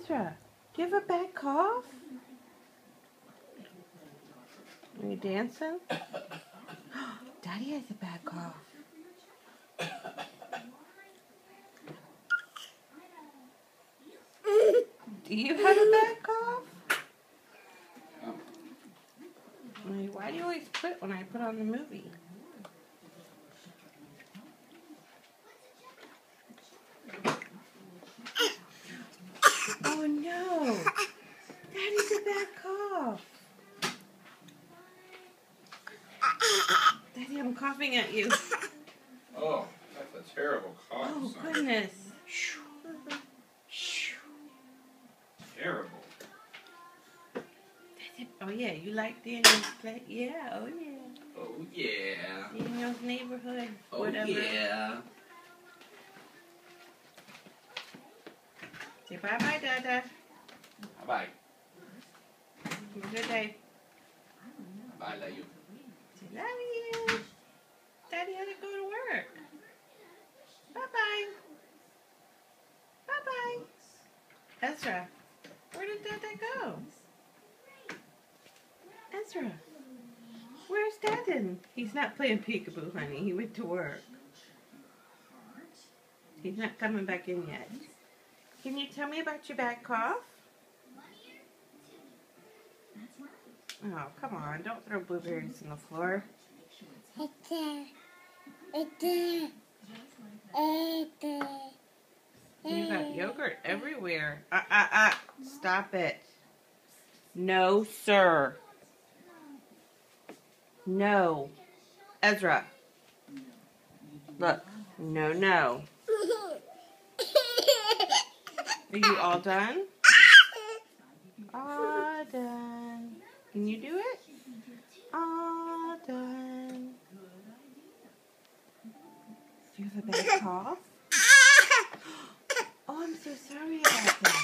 Ezra, do you have a bad cough? Are you dancing? Daddy has a bad cough. Do you have a bad cough? Why do you always quit when I put on the movie? Oh no! Daddy's a bad cough. Daddy, I'm coughing at you. Oh, that's a terrible cough. Oh, son. goodness. Terrible. Oh, yeah, you like Daniel's play? Yeah, oh, yeah. Oh, yeah. Daniel's neighborhood, Oh, whatever. yeah. Say bye-bye, Dada. Bye-bye. Have a good day. Bye, love you. Say love you. Daddy had to go to work. Bye-bye. Bye-bye. Ezra, where did Dada go? Ezra, where's Dada? He's not playing peekaboo, honey. He went to work. He's not coming back in yet. Can you tell me about your bad cough? Oh, come on. Don't throw blueberries on the floor. You got yogurt everywhere. Stop it. No, sir. No. Ezra. Look. No, no. Are you all done? All done. Can you do it? All done. Do you have a bad cough? Oh, I'm so sorry about that.